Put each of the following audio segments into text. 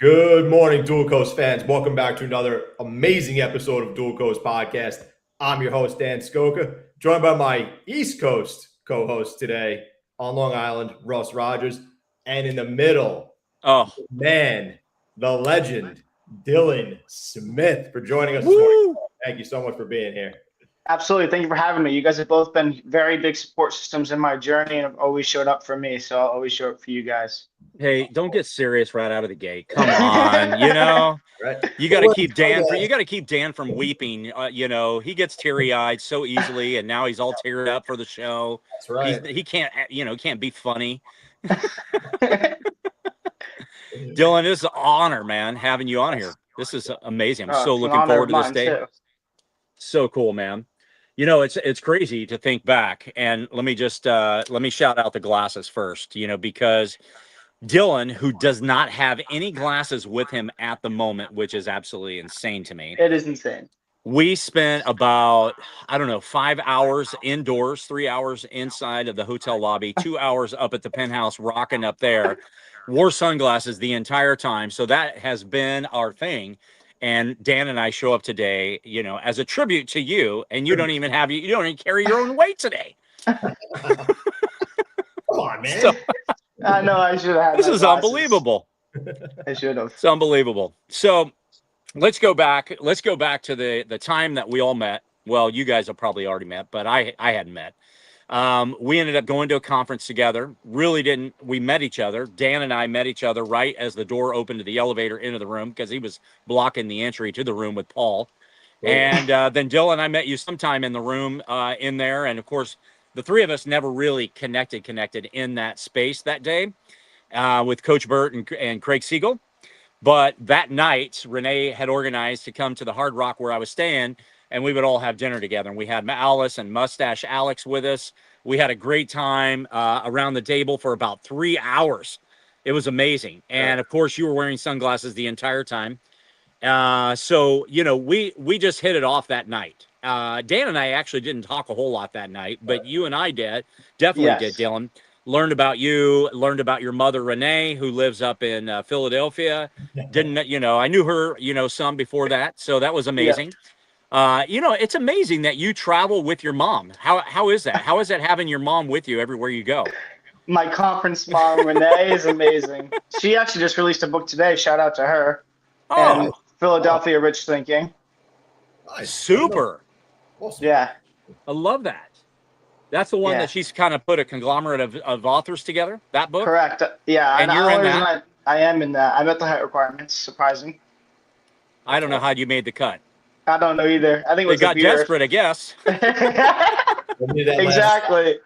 Good morning, Dual Coast fans. Welcome back to another amazing episode of Dual Coast Podcast. I'm your host, Dan Skoka, joined by my East Coast co-host today on Long Island, Russ Rogers. And in the middle, Oh, man, the legend, Dylan Smith, for joining us this morning. woo! Thank you so much for being here. Absolutely. Thank you for having me. You guys have both been very big support systems in my journey and have always showed up for me. So I'll always show up for you guys. Hey, don't get serious right out of the gate. Come on, Right? you got to keep Dan from weeping. He gets teary-eyed so easily, and now he's all teared up for the show. That's right. He can't, can't be funny. Dylan, it's an honor, man, having you on here. This is amazing. I'm so looking forward to this day. Too. So cool, man. It's crazy to think back, and let me shout out the glasses first, because Dylan, who does not have any glasses with him at the moment, which is absolutely insane to me. It is insane. We spent about, 5 hours indoors, 3 hours inside of the hotel lobby, 2 hours up at the penthouse, rocking up there, wore sunglasses the entire time. So that has been our thing. And Dan and I show up today, as a tribute to you, and you don't even carry your own weight today. Come on, man. So, I know I should have. this is unbelievable. I should have. It's unbelievable. So let's go back to the time that we all met. Well, you guys have probably already met, but I hadn't met. We ended up going to a conference together. We met each other. Dan and I met each other right as the door opened to the elevator into the room, because he was blocking the entry to the room with Paul. And then Dylan, I met you sometime in the room in there. And of course, the three of us never really connected in that space that day with Coach Burt and Craig Siegel. But that night, Renee had organized to come to the Hard Rock where I was staying, and we would all have dinner together. And we had Alice and Mustache Alex with us. We had a great time around the table for about 3 hours. It was amazing. And of course, you were wearing sunglasses the entire time. So we just hit it off that night. Dan and I actually didn't talk a whole lot that night, but you and I definitely did, Dylan. Learned about you, learned about your mother, Renee, who lives up in Philadelphia. I knew her, some before that. So that was amazing. Yeah. It's amazing that you travel with your mom. How is that? How is that having your mom with you everywhere you go? My conference mom, Renee, is amazing. She actually just released a book today. Shout out to her. Oh, and Philadelphia Rich Thinking. Nice. Super. Awesome. Yeah. I love that. That's the one that she's kind of put a conglomerate of authors together, that book? Correct. Yeah. And you're in that? I am in that. I met the height requirements. Surprising. I don't know how you made the cut. I don't know either. I think it was they got desperate, I guess. Exactly.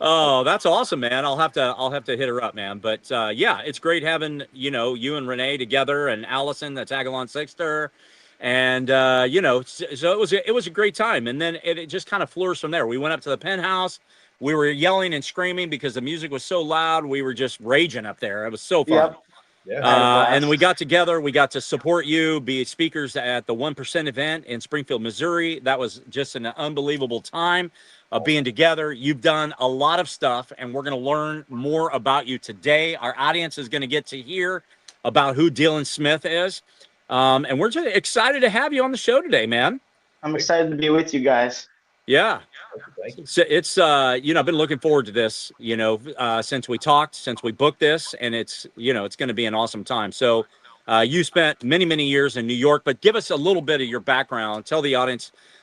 Oh, that's awesome, man. I'll have to hit her up, man. But it's great having you and Renee together, and Allison, the tag-along sister. And so it was a great time, and then it just kind of flourished from there. We went up to the penthouse. We were yelling and screaming because the music was so loud. We were just raging up there. It was so fun. Yep. Yeah. And then we got together. We got to support you, be speakers at the 1% event in Springfield, Missouri. That was just an unbelievable time of being together. You've done a lot of stuff, and we're going to learn more about you today. Our audience is going to get to hear about who Dylan Smith is. And we're just excited to have you on the show today, man. I'm excited to be with you guys. Yeah. So it's, I've been looking forward to this, since we booked this, and it's going to be an awesome time. So you spent many, many years in New York, but give us a little bit of your background. Tell the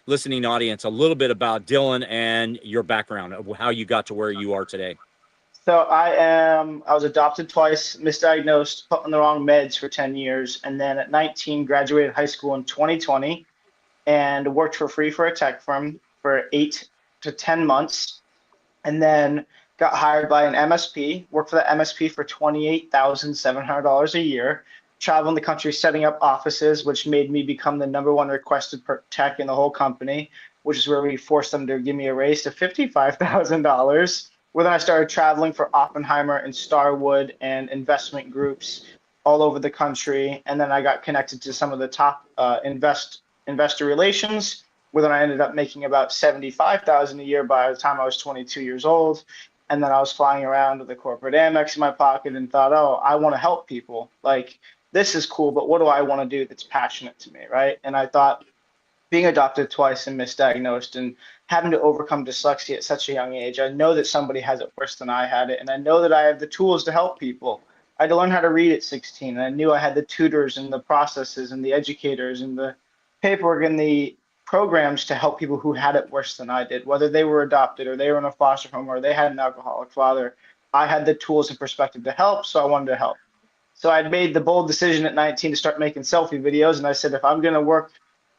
listening audience a little bit about Dylan and your background of how you got to where you are today. So I was adopted twice, misdiagnosed, put on the wrong meds for 10 years. And then at 19, graduated high school in 2020 and worked for free for a tech firm for 8 to 10 months. And then got hired by an MSP, worked for the MSP for $28,700 a year, traveling the country, setting up offices, which made me become the #1 requested per tech in the whole company, which is where we forced them to give me a raise to $55,000. Where then I started traveling for Oppenheimer and Starwood and investment groups all over the country. And then I got connected to some of the top investor relations, where then I ended up making about $75,000 a year by the time I was 22 years old. And then I was flying around with a corporate Amex in my pocket and thought, oh, I want to help people. Like, this is cool, but what do I want to do that's passionate to me, right? And I thought, being adopted twice and misdiagnosed and having to overcome dyslexia at such a young age, I know that somebody has it worse than I had it, and I know that I have the tools to help people. I had to learn how to read at 16, and I knew I had the tutors and the processes and the educators and the paperwork and the programs to help people who had it worse than I did, whether they were adopted or they were in a foster home or they had an alcoholic father. I had the tools and perspective to help, so I wanted to help. So I'd made the bold decision at 19 to start making selfie videos, and I said, if I'm going to work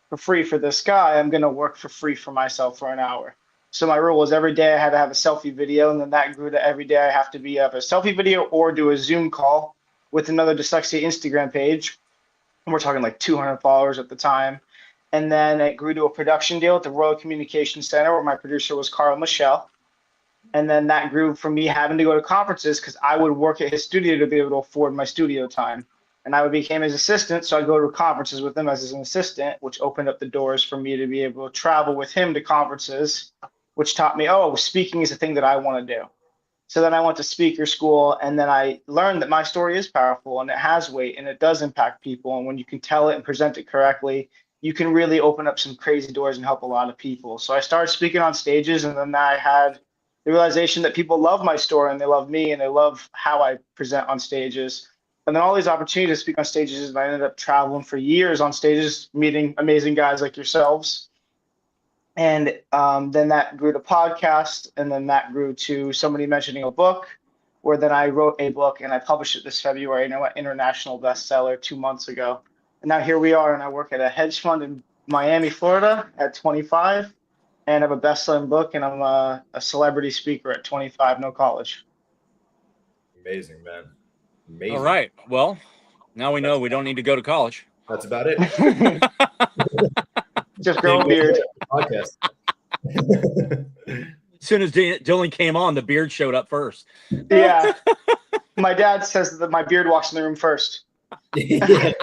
for free for this guy, I'm going to work for free for myself for an hour. So my rule was every day I had to have a selfie video, and then that grew to every day I have to be have a selfie video or do a Zoom call with another dyslexia Instagram page. And we're talking like 200 followers at the time. And then it grew to a production deal at the Royal Communication Center where my producer was Carl Michelle. And then that grew from me having to go to conferences because I would work at his studio to be able to afford my studio time. And I became his assistant, so I go to conferences with him as an assistant, which opened up the doors for me to be able to travel with him to conferences, which taught me, oh, speaking is a thing that I want to do. So then I went to speaker school, and then I learned that my story is powerful and it has weight and it does impact people. And when you can tell it and present it correctly, you can really open up some crazy doors and help a lot of people. So I started speaking on stages, and then I had the realization that people love my story and they love me and they love how I present on stages. And then all these opportunities to speak on stages, and I ended up traveling for years on stages, meeting amazing guys like yourselves. And then that grew to podcast, and then that grew to somebody mentioning a book, where then I wrote a book and I published it this February, and I went international bestseller 2 months ago. And now here we are, and I work at a hedge fund in Miami, Florida at 25, and I have a best-selling book, and I'm a celebrity speaker at 25, no college. Amazing, man. Amazing. All right. Well, now we know we don't need to go to college. That's about it. Just grow a beard. Podcast. As soon as Dylan came on, the beard showed up first. Yeah. My dad says that my beard walks in the room first. Yeah.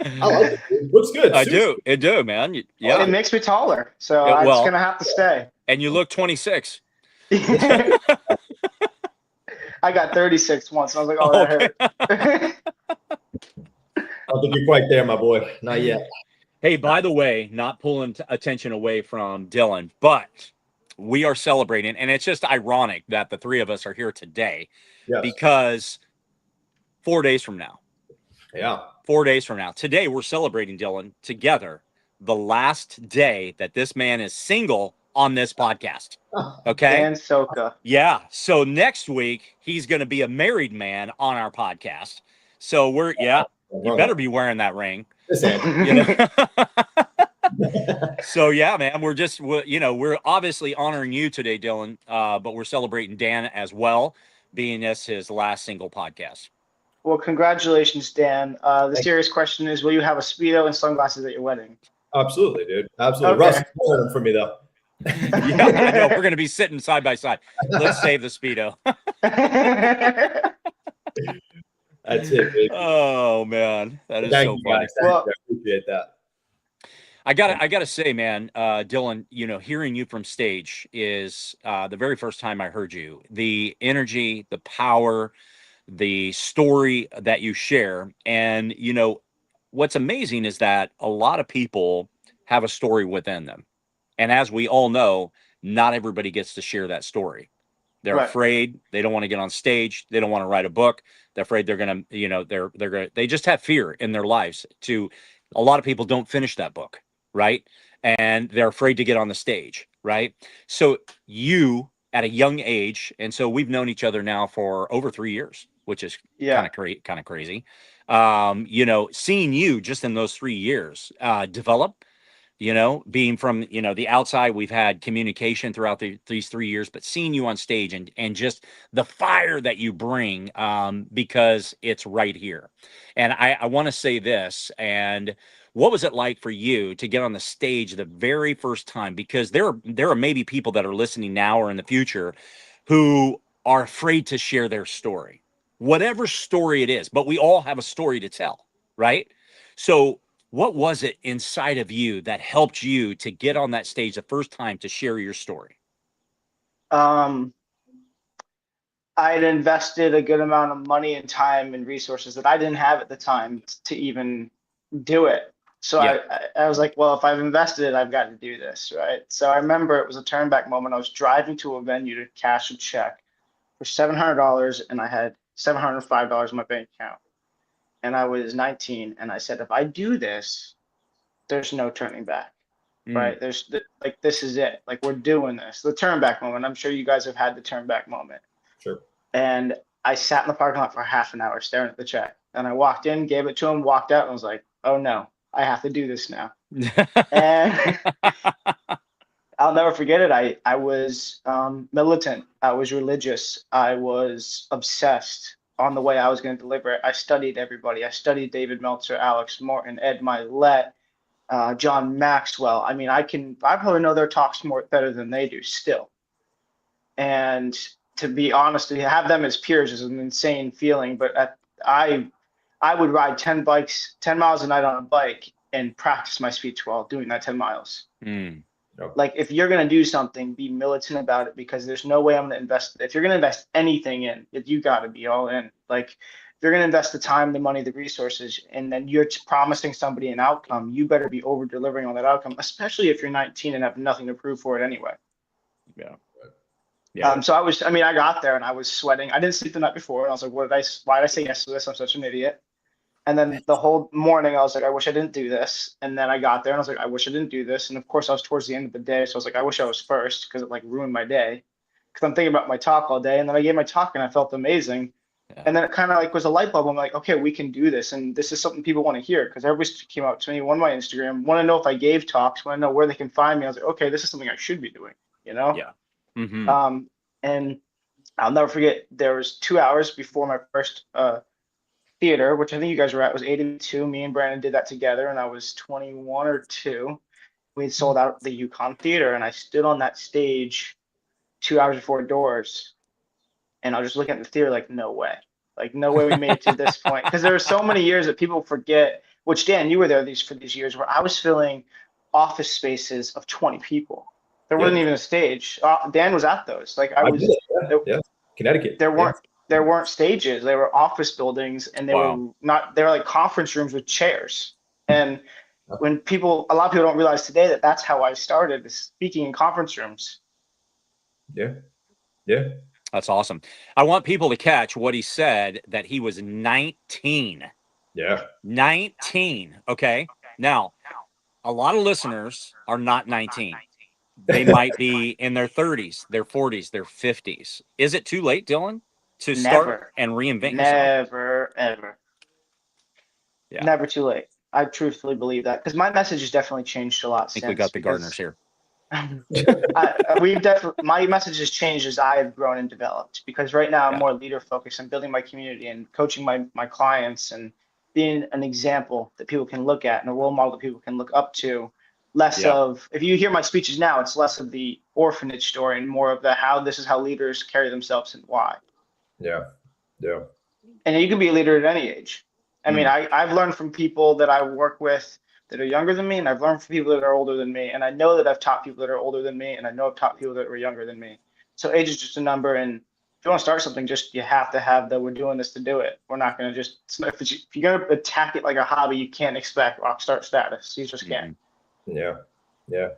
I like it. It looks good. I do. It do, man. Yeah. It makes me taller, so Yeah, I'm well- just going to have to stay. And you look 26. I got 36 once, and I was like, oh, that hurt. I don't think you're quite there, my boy. Not yet. Hey, by the way, not pulling attention away from Dylan, but we are celebrating, and it's just ironic that the three of us are here today Yes. because 4 days from now, Yeah. 4 days from now, today we're celebrating, Dylan, together, the last day that this man is single on this podcast. Okay. Dan Soka. Yeah. So next week, he's going to be a married man on our podcast. So you better be wearing that ring. Listen. You know? So yeah, man, we're obviously honoring you today, Dylan, but we're celebrating Dan as well, being this his last single podcast. Well, congratulations, Dan. The serious question is, will you have a Speedo and sunglasses at your wedding? Absolutely, dude. Absolutely. Okay. Russ, hold them for me, though. Yeah, I know. We're going to be sitting side by side. Let's save the Speedo. That's it, baby. Oh man, that is Thank so you, funny. guys. Thank Well- you. I appreciate that. I gotta say, man, Dylan, hearing you from stage is the very first time I heard you. The energy, the power, the story that you share, and what's amazing is that a lot of people have a story within them, and as we all know, not everybody gets to share that story. They're Right. afraid. They don't want to get on stage. They don't want to write a book. They're afraid they're gonna, they just have fear in their lives. A lot of people don't finish that book, right? And they're afraid to get on the stage, right? So you, at a young age, and so we've known each other now for over 3 years, which is Yeah. kind of crazy. Seeing you just in those 3 years develop. Being from, the outside, we've had communication throughout these 3 years, but seeing you on stage and just the fire that you bring, because it's right here. And I want to say this, and what was it like for you to get on the stage the very first time? Because there are maybe people that are listening now or in the future who are afraid to share their story, whatever story it is, but we all have a story to tell, right? So what was it inside of you that helped you to get on that stage the first time to share your story? I had invested a good amount of money and time and resources that I didn't have at the time to even do it. So Yeah. I was like, well, if I've invested it, I've got to do this, right? So I remember it was a turn back moment. I was driving to a venue to cash a check for $700, and I had $705 in my bank account. And I was 19, and I said, if I do this, there's no turning back, Mm. right? Like, this is it. Like, we're doing this. The turn back moment. I'm sure you guys have had the turn back moment. Sure. And I sat in the parking lot for half an hour staring at the check. And I walked in, gave it to him, walked out, and was like, oh no, I have to do this now. And I'll never forget it. I was militant. I was religious. I was obsessed on the way I was going to deliver it. I studied everybody. I studied David Meltzer, Alex Morton, Ed Milet, John Maxwell. I mean, I probably know their talks more better than they do still. And to be honest, to have them as peers is an insane feeling. But I would ride 10 miles a night on a bike and practice my speech while doing that 10 miles. Mm. Like, if you're going to do something, be militant about it, because there's no way I'm going to invest. If you're going to invest anything in it, you got to be all in. Like, if you're going to invest the time, the money, the resources, and then you're promising somebody an outcome, you better be over delivering on that outcome, especially if you're 19 and have nothing to prove for it anyway. Yeah. Yeah. So I got there and I was sweating. I didn't sleep the night before, and I was like, why did I say yes to this? I'm such an idiot. And then the whole morning I was like, I wish I didn't do this. And then I got there and I was like, I wish I didn't do this. And of course I was towards the end of the day. So I was like, I wish I was first, because it like ruined my day. Because I'm thinking about my talk all day. And then I gave my talk and I felt amazing. Yeah. And then it kind of like was a light bulb. I'm like, okay, we can do this. And this is something people want to hear, because everybody came out to me, one my Instagram, want to know if I gave talks, want to know where they can find me. I was like, okay, this is something I should be doing, you know? Yeah. Mm-hmm. And I'll never forget, there was 2 hours before my first theater, which I think you guys were at, was 82. Me and Brandon did that together, and I was 21 or 2. We had sold out the Yukon Theater, and I stood on that stage 2 hours before doors, and I was just looking at the theater like, no way. Like, no way we made it to this point. Because there were so many years that people forget, which, Dan, you were there for these years, where I was filling office spaces of 20 people. There wasn't even a stage. Dan was at those. Like, I was. Yeah. Connecticut. There weren't stages. They were office buildings, and they were like conference rooms with chairs. And when a lot of people don't realize today that that's how I started, is speaking in conference rooms. Yeah. Yeah. That's awesome. I want people to catch what he said, that he was 19. Yeah. 19. Okay. Now, a lot of listeners are not 19. They might be in their 30s, their 40s, their 50s. Is it too late, Dylan, to start and reinvent yourself? Never, ever. Yeah. Never too late. I truthfully believe that, because my message has definitely changed a lot. I think we got the gardeners here. My message has changed as I have grown and developed, because right now I'm more leader focused. I'm building my community and coaching my clients and being an example that people can look at and a role model that people can look up to. Less of, if you hear my speeches now, it's less of the orphanage story and more of this is how leaders carry themselves and why. Yeah. Yeah. And you can be a leader at any age. I mean, I've learned from people that I work with that are younger than me, and I've learned from people that are older than me. And I know that I've taught people that are older than me, and I know I've taught people that were younger than me. So age is just a number. And if you want to start something, you have to have we're doing this to do it. We're not going to if you're going to attack it like a hobby, you can't expect rock star status. You just can't. Yeah. Yeah.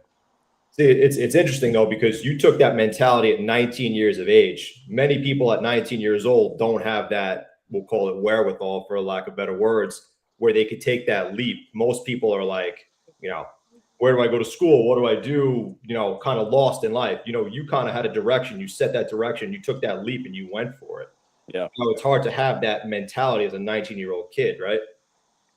See, it's interesting though, because you took that mentality at 19 years of age. Many people at 19 years old don't have that, we'll call it wherewithal, for lack of better words, where they could take that leap. Most people are like, where do I go to school? What do I do? Kind of lost in life. You kind of had a direction. You set that direction. You took that leap and you went for it. Yeah. It's hard to have that mentality as a 19-year-old kid, right?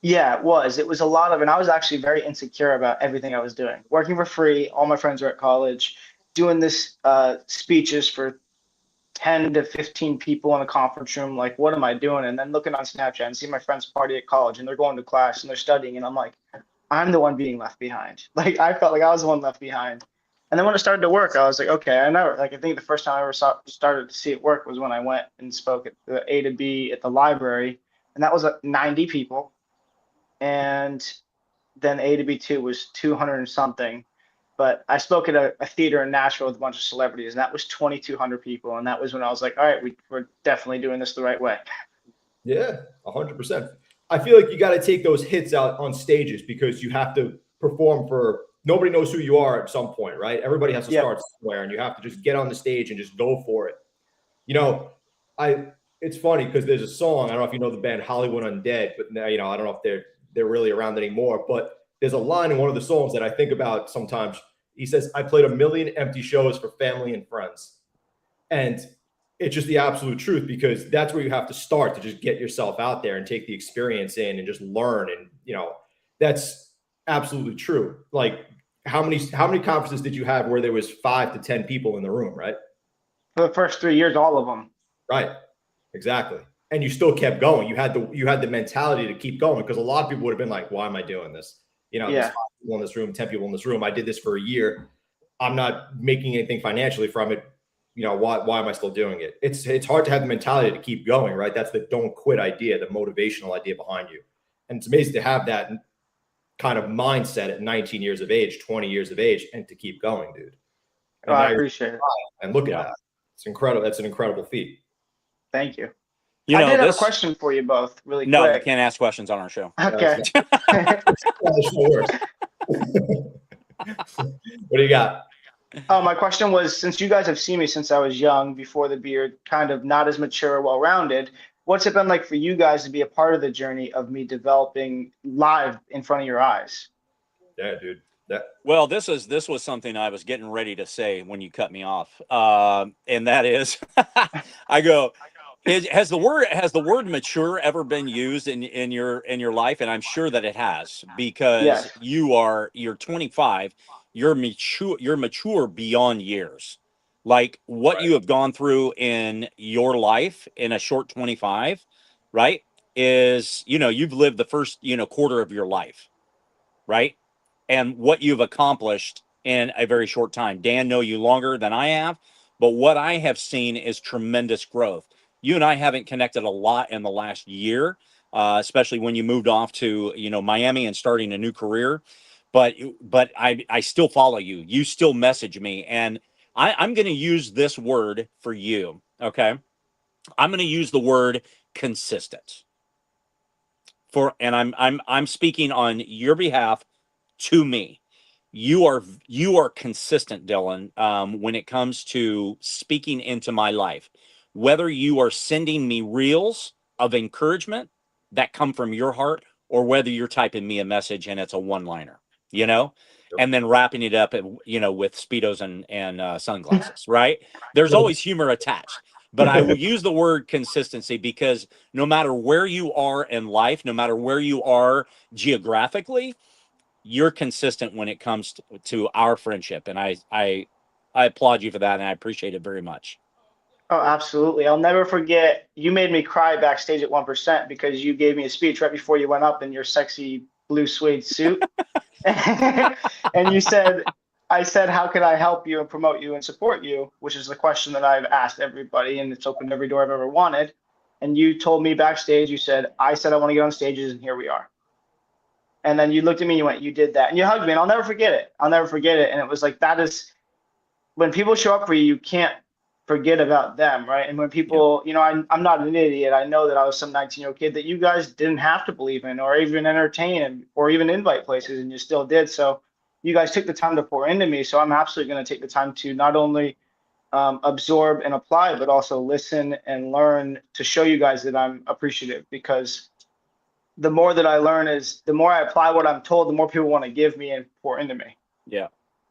Yeah, it was. It was a lot of, and I was actually very insecure about everything I was doing. Working for free, all my friends were at college, doing this speeches for 10 to 15 people in a conference room. Like, what am I doing? And then looking on Snapchat and see my friends party at college, and they're going to class and they're studying, and I'm like, I'm the one being left behind. Like, I felt like I was the one left behind. And then when it started to work, I was like, okay, I think the first time I ever started to see it work was when I went and spoke at the A to B at the library, and that was 90 people. And then A to B2 was 200 and something. But I spoke at a theater in Nashville with a bunch of celebrities, and that was 2,200 people. And that was when I was like, all right, we're definitely doing this the right way. Yeah, 100%. I feel like you got to take those hits out on stages because you have to perform for nobody knows who you are at some point, right? Everybody has to Yep. start somewhere, and you have to just get on the stage and just go for it. You know, it's funny because there's a song. I don't know if you know the band Hollywood Undead, but now I don't know if they're really around anymore. But there's a line in one of the songs that I think about sometimes. He says, "I played a million empty shows for family and friends," and it's just the absolute truth because that's where you have to start to just get yourself out there and take the experience in and just learn. And that's absolutely true. Like how many conferences did you have where there was 5 to 10 people in the room, right? For the first 3 years, all of them. Right. Exactly. And you still kept going. You had the mentality to keep going because a lot of people would have been like, why am I doing this? There's 5 people in this room, 10 people in this room. I did this for a year. I'm not making anything financially from it. Why am I still doing it? It's hard to have the mentality to keep going, right? That's the don't quit idea, the motivational idea behind you. And it's amazing to have that kind of mindset at 19 years of age, 20 years of age, and to keep going, dude. I appreciate it. And look at that. It's incredible. That's an incredible feat. Thank you. I did have a question for you both really quick. No, you can't ask questions on our show. Okay. What do you got? My question was, since you guys have seen me since I was young, before the beard, kind of not as mature, well-rounded, what's it been like for you guys to be a part of the journey of me developing live in front of your eyes? Yeah, dude. Well, this was something I was getting ready to say when you cut me off, and that is, I go, has the word mature ever been used in your life? And I'm sure that it has, because you're 25, you're mature beyond years. Like what you have gone through in your life in a short 25, right? Is, you've lived the first, quarter of your life, right? And what you've accomplished in a very short time. Dan, know you longer than I have, but what I have seen is tremendous growth. You and I haven't connected a lot in the last year, especially when you moved off to, Miami and starting a new career. But I still follow you. You still message me, and I'm going to use this word for you. Okay, I'm going to use the word consistent. And I'm speaking on your behalf. To me, you are consistent, Dylan, when it comes to speaking into my life. Whether you are sending me reels of encouragement that come from your heart, or whether you're typing me a message and it's a one-liner, and then wrapping it up, with Speedos and sunglasses, right? There's always humor attached. But I will use the word consistency because no matter where you are in life, no matter where you are geographically, you're consistent when it comes to our friendship. And I applaud you for that. And I appreciate it very much. Oh, absolutely. I'll never forget. You made me cry backstage at 1% because you gave me a speech right before you went up in your sexy blue suede suit. And I said, how can I help you and promote you and support you? Which is the question that I've asked everybody, and it's opened every door I've ever wanted. And you told me backstage, I said I want to get on stages, and here we are. And then you looked at me and you went, you did that. And you hugged me, and I'll never forget it. And it was like, that is, when people show up for you, you can't forget about them, right? And when people, I'm not an idiot. I know that I was some 19-year-old kid that you guys didn't have to believe in or even entertain or even invite places, and you still did. So you guys took the time to pour into me. So I'm absolutely going to take the time to not only absorb and apply, but also listen and learn to show you guys that I'm appreciative, because the more that I learn is the more I apply what I'm told, the more people want to give me and pour into me. Yeah.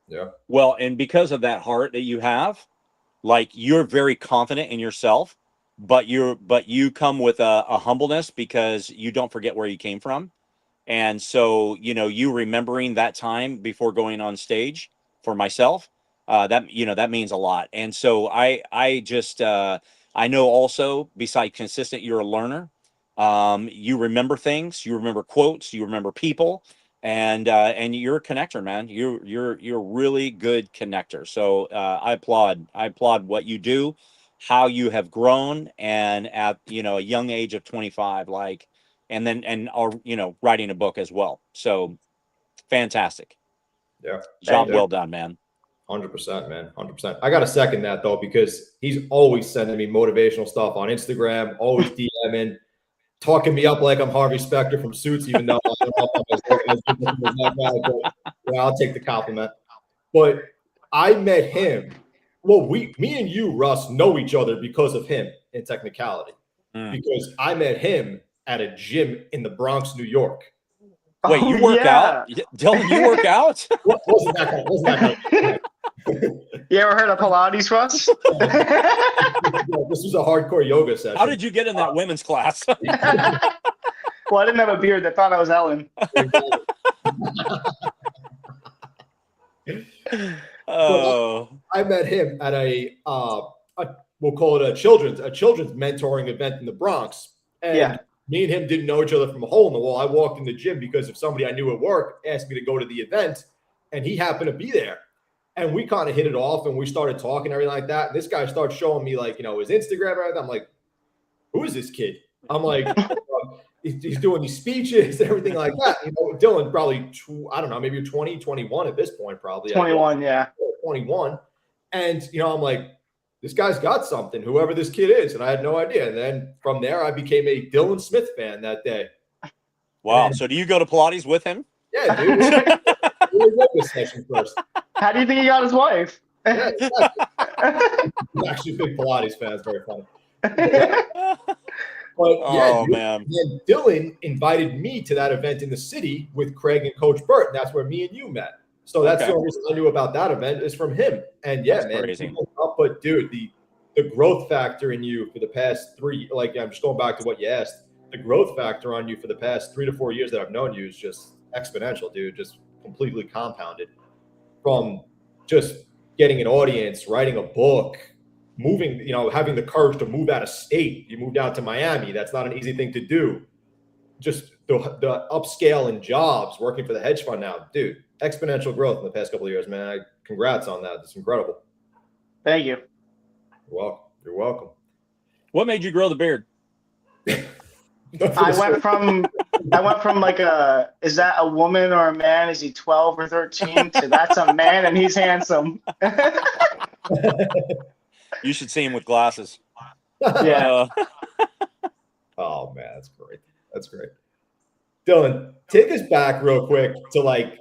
Yeah. Well, and because of that heart that you have, like, you're very confident in yourself, but you come with a humbleness because you don't forget where you came from. And so, you remembering that time before going on stage for myself, that means a lot. And so I just, I know also, besides consistent, you're a learner. You remember things, you remember quotes, you remember people, and you're a connector, man. You're a really good connector. So I applaud what you do, how you have grown, and at a young age of 25, and writing a book as well. So fantastic. Yeah. Job Thank well done, man. 100%, man. 100%. I got to second that, though, because he's always sending me motivational stuff on Instagram, always DMing, talking me up like I'm Harvey Specter from Suits, even though I don't know if I'm as good as that guy, but yeah, I'll take the compliment. But I met him. Well, me and you, Russ, know each other because of him in technicality. Because I met him at a gym in the Bronx, New York. Wait, you work out? Dylan, you work out? Wasn't that kind of You ever heard of Pilates, Russ? This was a hardcore yoga session. How did you get in that women's class? Well, I didn't have a beard. They thought I was Ellen. Oh, I met him at a we'll call it a children's mentoring event in the Bronx. And me and him didn't know each other from a hole in the wall. I walked in the gym because of somebody I knew at work asked me to go to the event, and he happened to be there. And we kind of hit it off, and we started talking and everything like that. And this guy started showing me, like, his Instagram and everything. I'm like, who is this kid? I'm like, he's doing these speeches and everything like that. Dylan, probably, I don't know, maybe you're 20, 21 at this point, probably. 21, yeah. 21. And, I'm like, this guy's got something, whoever this kid is. And I had no idea. And then from there, I became a Dylan Smith fan that day. Wow. So do you go to Pilates with him? Yeah, dude. Yoga session first. How do you think he got his wife? Yeah, exactly. I'm actually a big Pilates fan. It's very funny. But Oh, man. And Dylan invited me to that event in the city with Craig and Coach Burt. And that's where me and you met. So that's the only reason I knew about that event is from him. And yeah, That's crazy. But dude, the growth factor in you for the past I'm just going back to what you asked. The growth factor on you for the past 3 to 4 years that I've known you is just exponential, dude. Just completely compounded from just getting an audience, writing a book, moving, having the courage to move out of state. You moved out to Miami. That's not an easy thing to do. Just the upscale in jobs, working for the hedge fund now, dude. Exponential growth in the past couple of years, man. Congrats on that. It's incredible. Thank you. You're welcome. What made you grow the beard? I went from like is that a woman or a man? Is he 12 or 13? To that's a man and he's handsome. You should see him with glasses. Yeah. Oh man, that's great. That's great. Dylan, take us back real quick to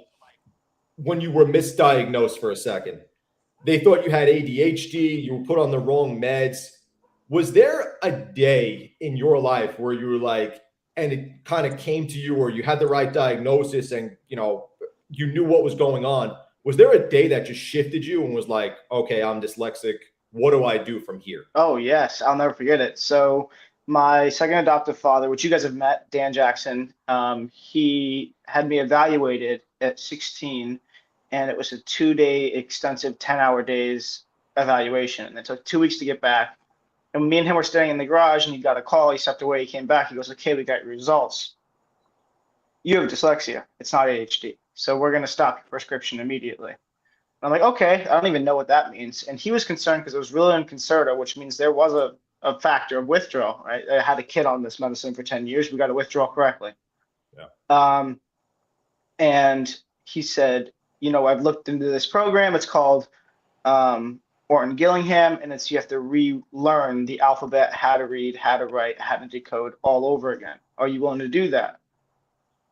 when you were misdiagnosed for a second. They thought you had ADHD, you were put on the wrong meds. Was there a day in your life where you were like, and it kind of came to you, or you had the right diagnosis and, you knew what was going on? Was there a day that just shifted you and was like, okay, I'm dyslexic. What do I do from here? Oh, yes. I'll never forget it. So my second adoptive father, which you guys have met, Dan Jackson, he had me evaluated at 16, and it was a 2-day extensive 10-hour days evaluation. And it took 2 weeks to get back. And me and him were staying in the garage, and he got a call. He stepped away. He came back. He goes, okay, we got your results. You have dyslexia. It's not ADHD. So we're going to stop your prescription immediately. I'm like, okay, I don't even know what that means. And he was concerned because it was really Concerta, which means there was a factor of withdrawal, right? I had a kid on this medicine for 10 years. We got to withdraw correctly. Yeah. And he said, I've looked into this program. It's called Orton Gillingham, and you have to relearn the alphabet, how to read, how to write, how to decode all over again. Are you willing to do that?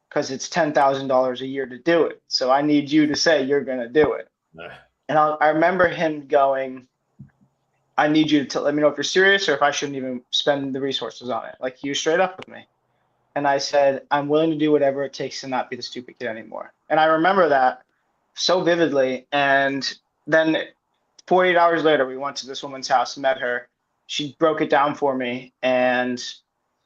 Because it's $10,000 a year to do it. So I need you to say you're going to do it. Nah. And I remember him going, I need you to let me know if you're serious or if I shouldn't even spend the resources on it. Like, he was straight up with me. And I said, I'm willing to do whatever it takes to not be the stupid kid anymore. And I remember that so vividly. And then 48 hours later, we went to this woman's house, met her. She broke it down for me. And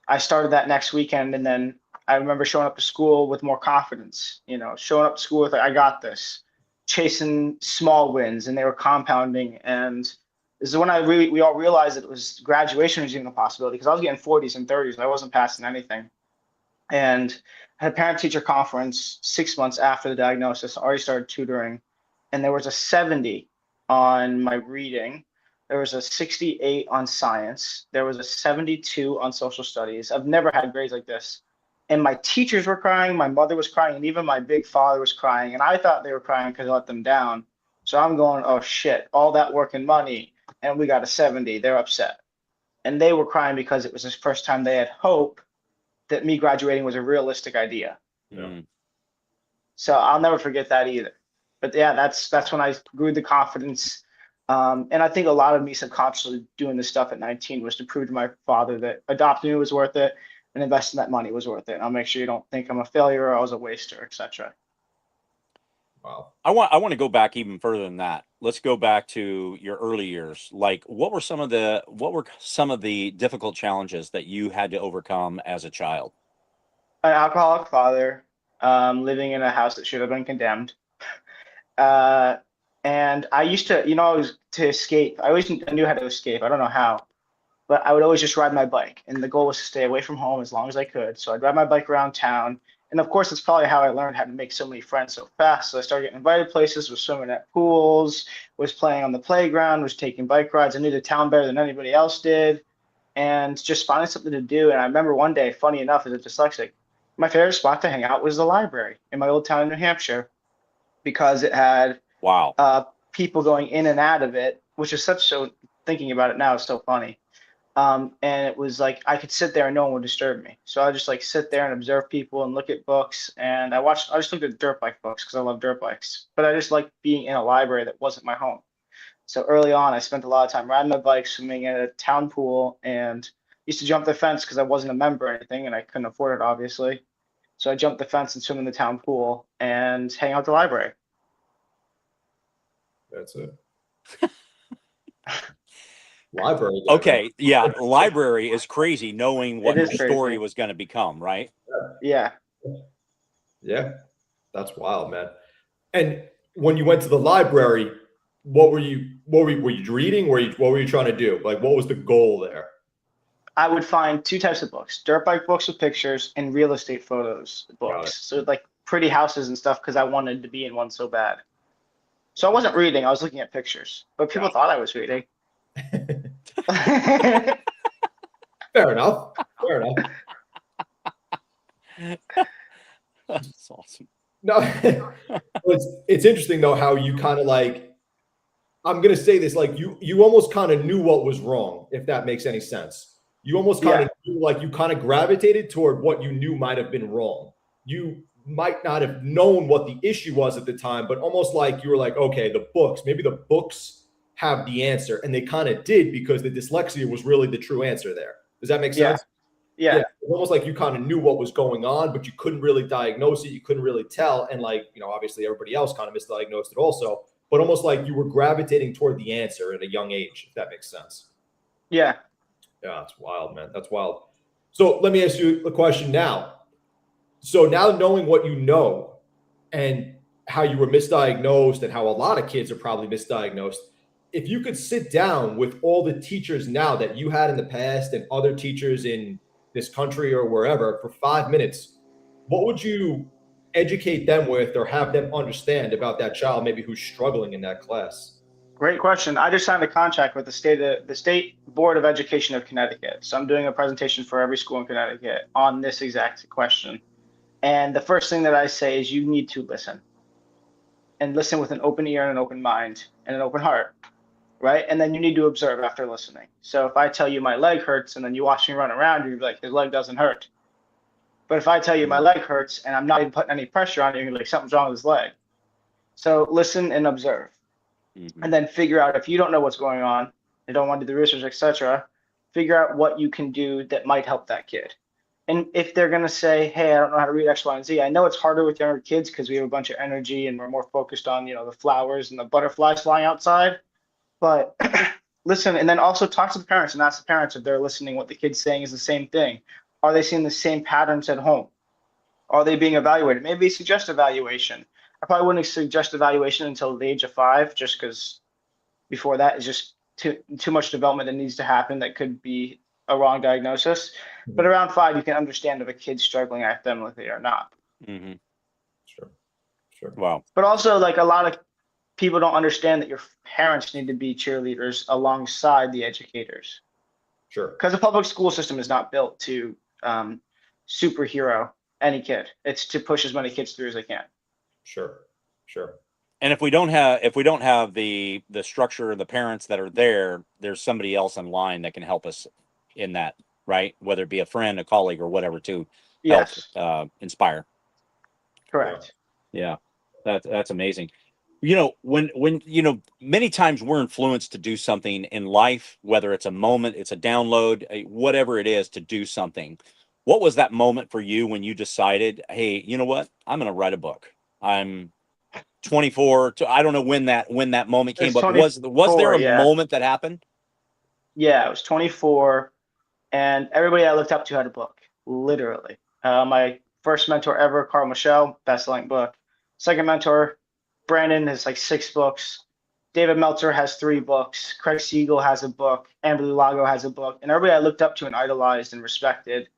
I started that next weekend. And then I remember showing up to school with more confidence, showing up to school with, I got this, chasing small wins, and they were compounding. And this is when we all realized that it was graduation was even a possibility, because I was getting 40s and 30s. I wasn't passing anything. And I had a parent-teacher conference 6 months after the diagnosis. I already started tutoring, and there was a 70 on my reading. There was a 68 on science. There was a 72 on social studies. I've never had grades like this. And my teachers were crying, my mother was crying, and even my big father was crying. And I thought they were crying because I let them down. So I'm going, oh shit, all that work and money, and we got a 70. They're upset. And they were crying because it was the first time they had hope that me graduating was a realistic idea. Mm. So I'll never forget that either. But yeah, that's when I grew the confidence. And I think a lot of me subconsciously doing this stuff at 19 was to prove to my father that adopting me was worth it and investing that money was worth it. And I'll make sure you don't think I'm a failure or I was a waster, etc. Wow. I want to go back even further than that. Let's go back to your early years. Like, what were some of the difficult challenges that you had to overcome as a child? An alcoholic father, living in a house that should have been condemned. And I used to, to escape. I knew how to escape. I don't know how, but I would always just ride my bike. And the goal was to stay away from home as long as I could. So I'd ride my bike around town. And of course, that's probably how I learned how to make so many friends so fast. So I started getting invited places, was swimming at pools, was playing on the playground, was taking bike rides. I knew the town better than anybody else did, and just finding something to do. And I remember one day, funny enough, as a dyslexic, my favorite spot to hang out was the library in my old town in New Hampshire, because it had people going in and out of it, which is thinking about it now is so funny. And it was like I could sit there and no one would disturb me. So I just like sit there and observe people and look at books. And I just looked at dirt bike books because I love dirt bikes. But I just liked being in a library that wasn't my home. So early on, I spent a lot of time riding my bike, swimming at a town pool, and used to jump the fence because I wasn't a member or anything and I couldn't afford it, obviously. So I jumped the fence and swim in the town pool and hang out at the library. That's it. Library. Guy, Okay, man. yeah, library is crazy knowing what It your is crazy. story was going to become, right? Yeah. Yeah, that's wild, man. And when you went to the library, what were you reading? What were you trying to do? Like, what was the goal there? I would find two types of books: dirt bike books with pictures and real estate photos books. So like pretty houses and stuff, because I wanted to be in one so bad. So I wasn't reading, I was looking at pictures, but people thought I was reading. Fair enough. Fair enough. That's awesome. No, it's interesting though how you kind of like, I'm gonna say this, like you almost kind of knew what was wrong, if that makes any sense. You almost kind of knew, like you kind of gravitated toward what you knew might have been wrong. You might not have known what the issue was at the time, but almost like you were like, okay, maybe the books have the answer, and they kind of did, because the dyslexia was really the true answer there. Does that make sense? Yeah. It's almost like you kind of knew what was going on, but you couldn't really diagnose it. You couldn't really tell. And like, obviously everybody else kind of misdiagnosed it also, but almost like you were gravitating toward the answer at a young age, if that makes sense. Yeah. Yeah, that's wild, man. That's wild. So let me ask you a question now. So now knowing what you know and how you were misdiagnosed and how a lot of kids are probably misdiagnosed, if you could sit down with all the teachers now that you had in the past and other teachers in this country or wherever for 5 minutes, what would you educate them with or have them understand about that child maybe who's struggling in that class? Great question. I just signed a contract with the State Board of Education of Connecticut. So I'm doing a presentation for every school in Connecticut on this exact question. And the first thing that I say is you need to listen, and listen with an open ear and an open mind and an open heart, right? And then you need to observe after listening. So if I tell you my leg hurts and then you watch me run around, you'd be like, his leg doesn't hurt. But if I tell you my leg hurts and I'm not even putting any pressure on it, you're like, something's wrong with his leg. So listen and observe. Mm-hmm. And then figure out, if you don't know what's going on, you don't want to do the research, etc., figure out what you can do that might help that kid. And if they're going to say, hey, I don't know how to read X, Y, and Z, I know it's harder with younger kids because we have a bunch of energy and we're more focused on, the flowers and the butterflies flying outside. But listen, and then also talk to the parents and ask the parents if they're listening, what the kid's saying is the same thing. Are they seeing the same patterns at home? Are they being evaluated? Maybe suggest evaluation. I probably wouldn't suggest evaluation until the age of 5, just because before that is just too much development that needs to happen that could be a wrong diagnosis. Mm-hmm. But around 5, you can understand if a kid's struggling academically or not. Mm-hmm. Sure. Wow. But also, like, a lot of people don't understand that your parents need to be cheerleaders alongside the educators. Sure. Because the public school system is not built to superhero any kid. It's to push as many kids through as I can. Sure. And if we don't have the structure, the parents that are there, there's somebody else in line that can help us in that, right? Whether it be a friend, a colleague, or whatever, to help Yes, inspire. correct. Yeah, that's amazing. When many times we're influenced to do something in life, whether it's a moment, it's a download, whatever it is, to do something. What was that moment for you when you decided, hey, you know what? I'm going to write a book. I'm 24. I don't know when that moment came, It's but was there 24, a yeah. moment that happened? Yeah, I was 24, and everybody I looked up to had a book, literally. My first mentor ever, Carl Michelle, best-selling book. Second mentor, Brandon, has like 6 books. David Meltzer has 3 books. Craig Siegel has a book. Amber Lago has a book. And everybody I looked up to and idolized and respected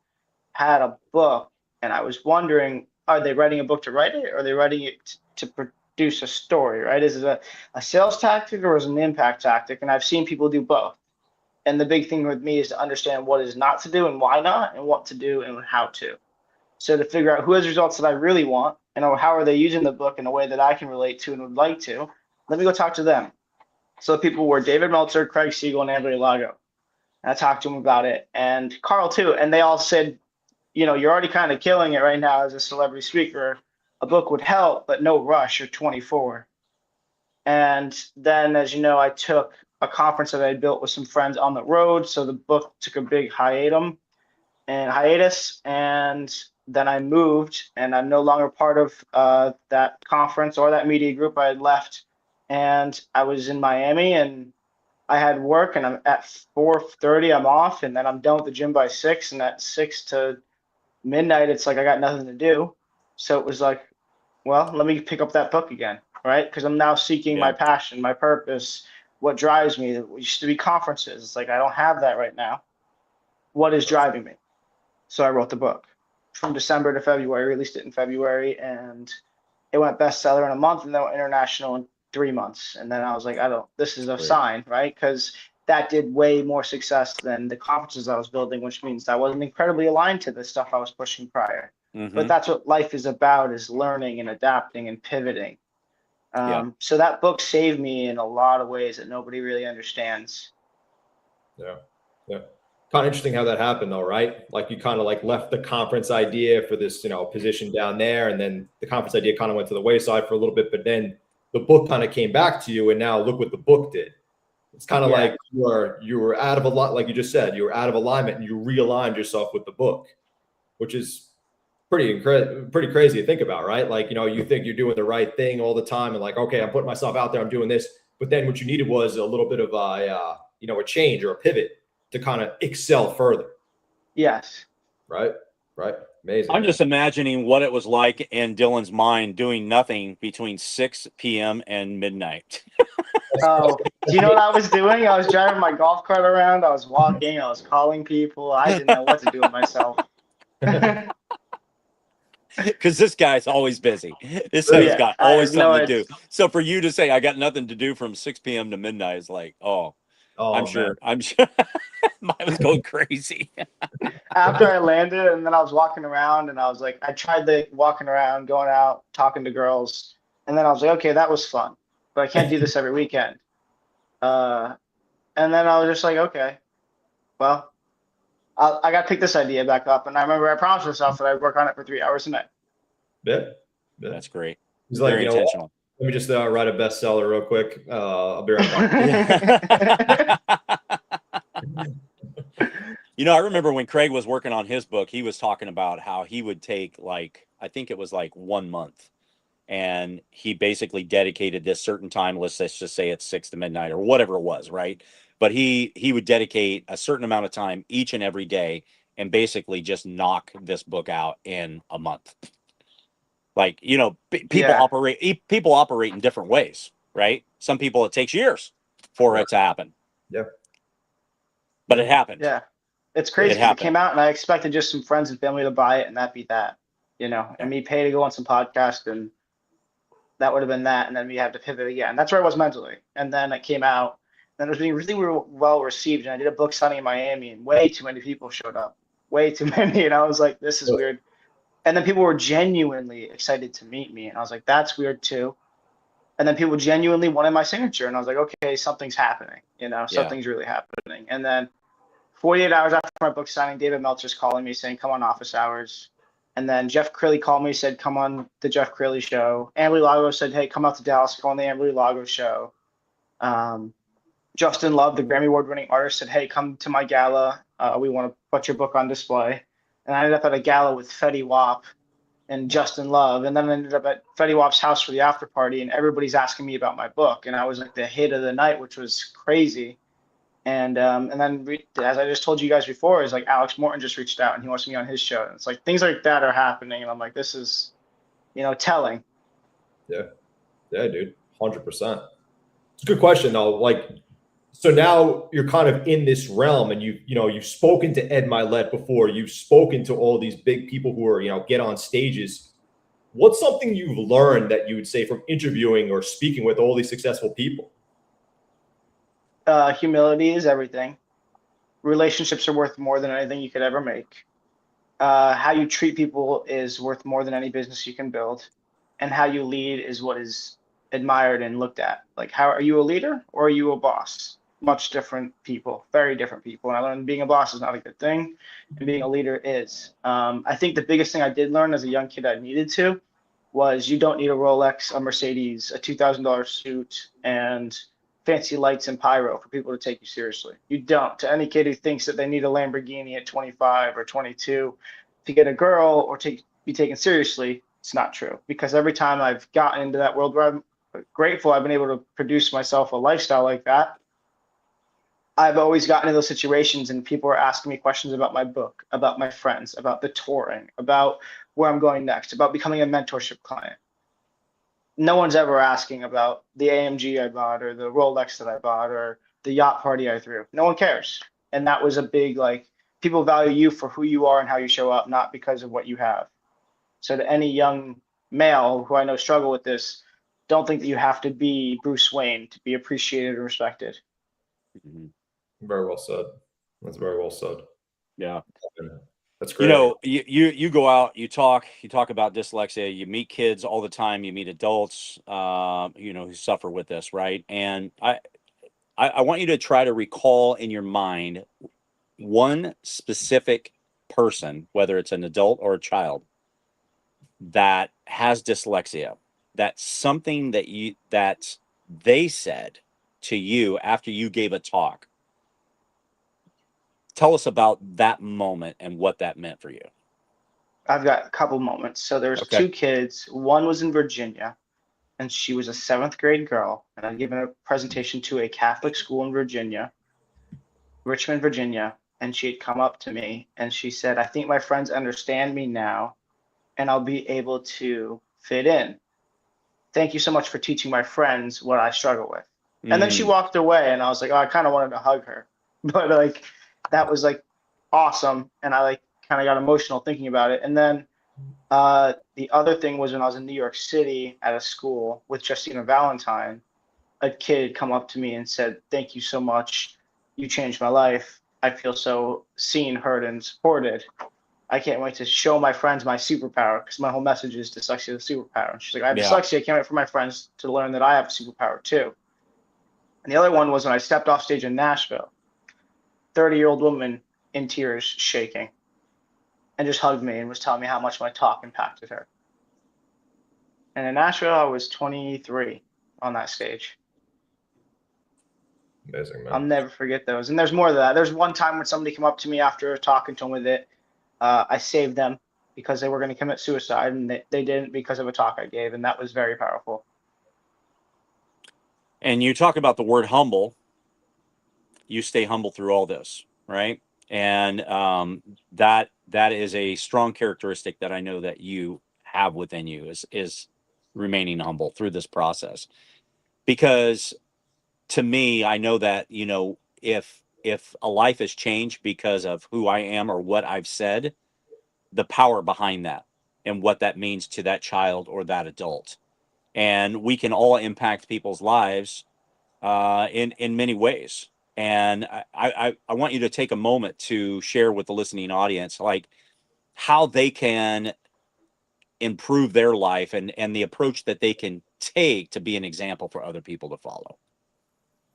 had a book. And I was wondering, are they writing a book to write it, or are they writing it to produce a story, right? Is it a sales tactic, or is it an impact tactic? And I've seen people do both. And the big thing with me is to understand what is not to do and why not, and what to do and how to. So to figure out who has results that I really want, and how are they using the book in a way that I can relate to and would like to, let me go talk to them. So the people were David Meltzer, Craig Siegel, and Amber Lago. And I talked to them about it, and Carl too. And they all said, you're already kind of killing it right now as a celebrity speaker. A book would help, but no rush. You're 24. And then, as you know, I took a conference that I built with some friends on the road. So the book took a big hiatus. And then I moved, and I'm no longer part of that conference or that media group. I had left, and I was in Miami, and I had work, and I'm at 4:30, I'm off, and then I'm done with the gym by 6, and at 6 to midnight, it's like I got nothing to do. So it was like, well, let me pick up that book again, right? Because I'm now seeking my passion, my purpose, what drives me. It used to be conferences. It's like I don't have that right now. What is driving me? So I wrote the book from December to February, released it in February, and it went bestseller in a month, and then went international in 3 months. And then I was like, this is a sign, right? Because that did way more success than the conferences I was building, which means I wasn't incredibly aligned to the stuff I was pushing prior. Mm-hmm. But that's what life is about, is learning and adapting and pivoting. So that book saved me in a lot of ways that nobody really understands. Yeah. Kind of interesting how that happened though, right? Like you kind of like left the conference idea for this, position down there. And then the conference idea kind of went to the wayside for a little bit, but then the book kind of came back to you, and now look what the book did. It's kind of like you were out of a lot, like you just said, you were out of alignment, and you realigned yourself with the book, which is pretty crazy to think about, right? Like, you think you're doing the right thing all the time, and like, okay, I'm putting myself out there, I'm doing this, but then what you needed was a little bit of a change or a pivot to kind of excel further. Yes. Right. Amazing. I'm just imagining what it was like in Dylan's mind doing nothing between 6 p.m. and midnight. Oh, do you know what I was doing? I was driving my golf cart around. I was walking. I was calling people. I didn't know what to do with myself. Because this guy's always busy. This guy's got always something to do. So for you to say, I got nothing to do from 6 p.m. to midnight is like, I'm sure mine was going crazy. After I landed, and then I was walking around, and I was like, I tried the walking around, going out, talking to girls. And then I was like, okay, that was fun, but I can't do this every weekend. And then I was just like, okay, well, I got to pick this idea back up. And I remember I promised myself that I'd work on it for 3 hours a night. Yeah. That's great. He's like, very intentional. Let me just write a bestseller real quick. I'll be right back. I remember when Craig was working on his book, he was talking about how he would take I think it was 1 month. And he basically dedicated this certain time. Let's just say it's 6 to midnight or whatever it was, right? But he would dedicate a certain amount of time each and every day and basically just knock this book out in a month. People operate in different ways, right? Some people, it takes years for it to happen. Yeah. But it happened. Yeah. It's crazy. It came out, and I expected just some friends and family to buy it, and that'd be that, and me pay to go on some podcast, and that would have been that. And then we had to pivot again. That's where I was mentally. And then it came out, and it was being really well received. And I did a book signing in Miami, and way too many people showed up. Way too many. And I was like, this is weird. And then people were genuinely excited to meet me. And I was like, that's weird too. And then people genuinely wanted my signature. And I was like, okay, something's happening. Yeah. Something's really happening. And then 48 hours after my book signing, David Meltzer's calling me saying, come on office hours. And then Jeff Crilly called me, said, come on the Jeff Crilly show. Amberly Lago said, hey, come out to Dallas, go on the Amberly Lago show. Justin Love, the Grammy Award winning artist, said, hey, come to my gala. We want to put your book on display. And I ended up at a gala with Fetty Wap and Justin Love. And then I ended up at Fetty Wap's house for the after party. And everybody's asking me about my book. And I was like the hit of the night, which was crazy. And then as I just told you guys before, is like Alex Morton just reached out and he wants me on his show. And it's like things like that are happening. And I'm like, this is, telling. Yeah, dude, 100%. It's a good question though. Like, so now you're kind of in this realm, and you've spoken to Ed Milet before. You've spoken to all these big people who are get on stages. What's something you've learned that you would say from interviewing or speaking with all these successful people? Humility is everything. Relationships are worth more than anything you could ever make. How you treat people is worth more than any business you can build. And how you lead is what is admired and looked at. Like, how are you a leader or are you a boss? Much different people, very different people. And I learned being a boss is not a good thing, and being a leader is. I think the biggest thing I did learn as a young kid I needed to was you don't need a Rolex, a Mercedes, a $2,000 suit, and fancy lights and pyro for people to take you seriously. You don't. To any kid who thinks that they need a Lamborghini at 25 or 22 to get a girl or be taken seriously, it's not true. Because every time I've gotten into that world where I'm grateful I've been able to produce myself a lifestyle like that, I've always gotten into those situations and people are asking me questions about my book, about my friends, about the touring, about where I'm going next, about becoming a mentorship client. No one's ever asking about the AMG I bought or the Rolex that I bought or the yacht party I threw. No one cares. And that was a big, people value you for who you are and how you show up, not because of what you have. So to any young male who I know struggle with this, don't think that you have to be Bruce Wayne to be appreciated or respected. Mm-hmm. Very well said. That's very well said. Yeah. That's great. You go out, you talk about dyslexia, you meet kids all the time, you meet adults, who suffer with this, right? And I want you to try to recall in your mind one specific person, whether it's an adult or a child, that has dyslexia. That's something that they said to you after you gave a talk. Tell us about that moment and what that meant for you. I've got a couple moments. So there's two kids. One was in Virginia, and she was a 7th grade girl. And I'd given a presentation to a Catholic school in Virginia, Richmond, Virginia. And she had come up to me and she said, I think my friends understand me now, and I'll be able to fit in. Thank you so much for teaching my friends what I struggle with. And then she walked away, and I was like, oh, I kind of wanted to hug her. But that was awesome. And I kind of got emotional thinking about it. And then the other thing was when I was in New York City at a school with Justina Valentine, a kid come up to me and said, thank you so much. You changed my life. I feel so seen, heard, and supported. I can't wait to show my friends my superpower, because my whole message is dyslexia is a superpower. And she's like, I have dyslexia. I can't wait for my friends to learn that I have a superpower too. And the other one was when I stepped off stage in Nashville, 30-year-old woman in tears, shaking, and just hugged me and was telling me how much my talk impacted her. And in Nashville, I was 23 on that stage. Amazing, man. I'll never forget those. And there's more of that. There's one time when somebody came up to me after talking to them with it. I saved them because they were going to commit suicide, and they didn't because of a talk I gave, and that was very powerful. And you talk about the word humble. You stay humble through all this, right? And that is a strong characteristic that I know that you have within you is remaining humble through this process. Because to me, I know that, if a life has changed because of who I am or what I've said, the power behind that and what that means to that child or that adult. And we can all impact people's lives in many ways. And I want you to take a moment to share with the listening audience, how they can improve their life and the approach that they can take to be an example for other people to follow.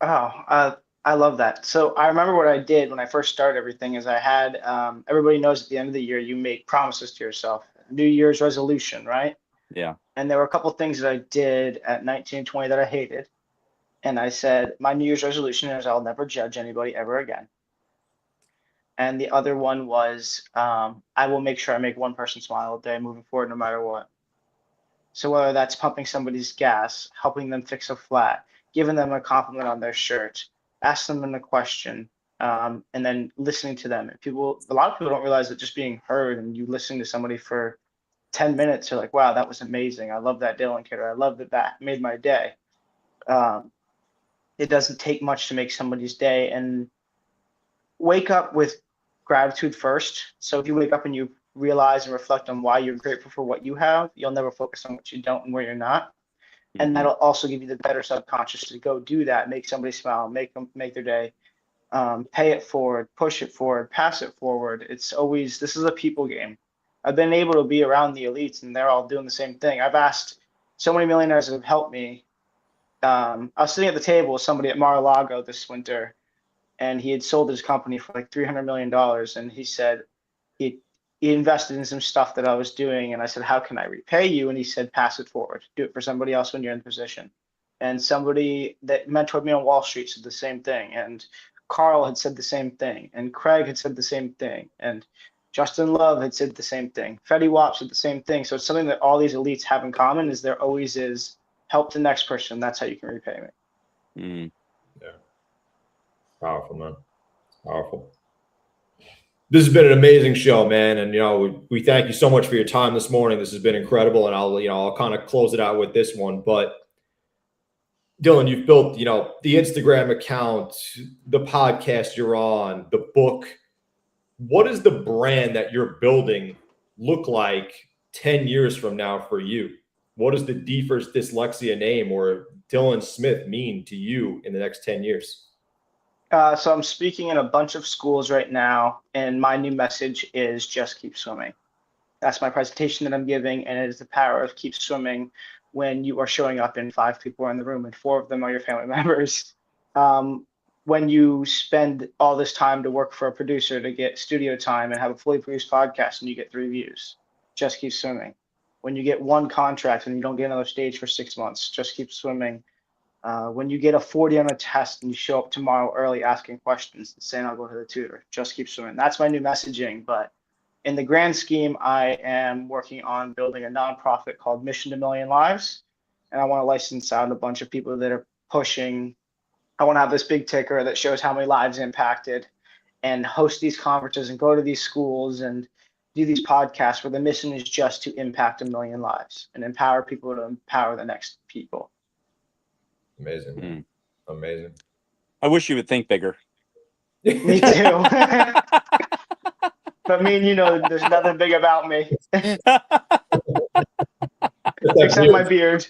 Oh, I love that. So I remember what I did when I first started everything is I had, everybody knows at the end of the year, you make promises to yourself, New Year's resolution, right? Yeah. And there were a couple of things that I did at 19 and 20 that I hated. And I said, my New Year's resolution is I'll never judge anybody ever again. And the other one was, I will make sure I make one person smile a day moving forward, no matter what. So whether that's pumping somebody's gas, helping them fix a flat, giving them a compliment on their shirt, ask them a question, and then listening to them. And a lot of people don't realize that just being heard and you listening to somebody for 10 minutes, you're like, wow, that was amazing. I love that Dylan kid, or I love that made my day. It doesn't take much to make somebody's day, and wake up with gratitude first. So if you wake up and you realize and reflect on why you're grateful for what you have, you'll never focus on what you don't and where you're not. And that'll also give you the better subconscious to go do that, make somebody smile, make their day, pay it forward, push it forward, pass it forward. This is a people game. I've been able to be around the elites and they're all doing the same thing. I've asked so many millionaires that have helped me. I was sitting at the table with somebody at Mar-a-Lago this winter, and he had sold his company for like $300 million. And he said he invested in some stuff that I was doing. And I said, how can I repay you? And he said, pass it forward. Do it for somebody else when you're in position. And somebody that mentored me on Wall Street said the same thing. And Carl had said the same thing. And Craig had said the same thing. And Justin Love had said the same thing. Fetty Wap said the same thing. So it's something that all these elites have in common is there always is help the next person. That's how you can repay me. Mm. Yeah. Powerful, man. Powerful. This has been an amazing show, man. And, we thank you so much for your time this morning. This has been incredible. And I'll kind of close it out with this one. But Dylan, you've built, the Instagram account, the podcast you're on, the book. What does the brand that you're building look like 10 years from now for you? What does the D for Dyslexia name or Dylan Smith mean to you in the next 10 years? So I'm speaking in a bunch of schools right now, and my new message is just keep swimming. That's my presentation that I'm giving, and it is the power of keep swimming when you are showing up and 5 people are in the room and 4 of them are your family members. When you spend all this time to work for a producer to get studio time and have a fully produced podcast and you get 3 views, just keep swimming. When you get 1 contract and you don't get another stage for 6 months, just keep swimming. When you get a 40 on a test and you show up tomorrow early asking questions and saying, I'll go to the tutor, just keep swimming. That's my new messaging. But in the grand scheme, I am working on building a nonprofit called Mission to Million Lives. And I want to license out a bunch of people that are pushing. I want to have this big ticker that shows how many lives impacted and host these conferences and go to these schools and do these podcasts where the mission is just to impact 1 million lives and empower people to empower the next people. Amazing. Amazing. I wish you would think bigger. Me too. But there's nothing big about me. Except my beard.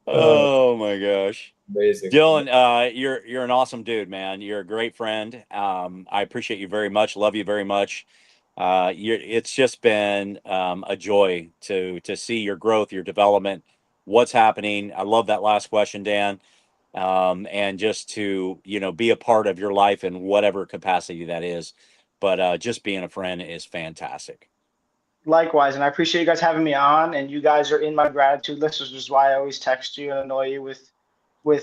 Oh my gosh. Amazing. Dylan, you're an awesome dude, man. You're a great friend. I appreciate you very much. Love you very much. It's just been a joy to see your growth, your development, what's happening. I love that last question, Dan. And just to, be a part of your life in whatever capacity that is. But just being a friend is fantastic. Likewise, and I appreciate you guys having me on, and you guys are in my gratitude list, which is why I always text you and annoy you with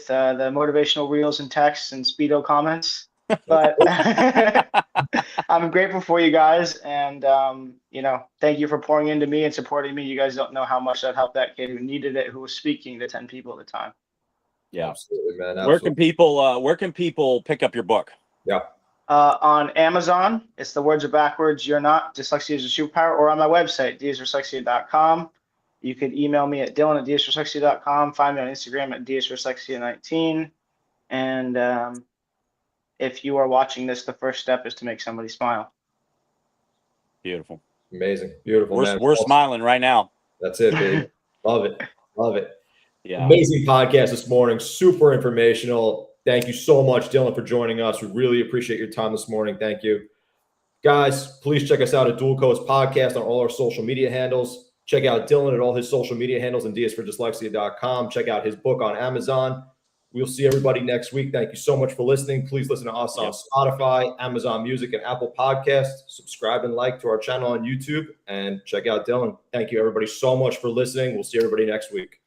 the motivational reels and texts and Speedo comments. But I'm grateful for you guys, and thank you for pouring into me and supporting me. You guys don't know how much that helped that kid who needed it, who was speaking to 10 people at the time. Yeah, absolutely, man. Absolutely. Where can people pick up your book? Yeah. On Amazon, it's The Words Are Backwards, You're Not, Dyslexia is a Superpower, or on my website, dsdyslexia.com. You could email me at dylan@dsdyslexia.com, find me on Instagram at dsdyslexia19. And if you are watching this, the first step is to make somebody smile. Beautiful. Amazing. Beautiful. We're smiling right now. That's it, baby. Love it. Love it. Yeah. Amazing podcast this morning. Super informational. Thank you so much, Dylan, for joining us. We really appreciate your time this morning. Thank you. Guys, please check us out at Dual Coast Podcast on all our social media handles. Check out Dylan at all his social media handles and dsfordyslexia.com. Check out his book on Amazon. We'll see everybody next week. Thank you so much for listening. Please listen to us on Spotify, Amazon Music, and Apple Podcasts. Subscribe and like to our channel on YouTube, and check out Dylan. Thank you, everybody, so much for listening. We'll see everybody next week.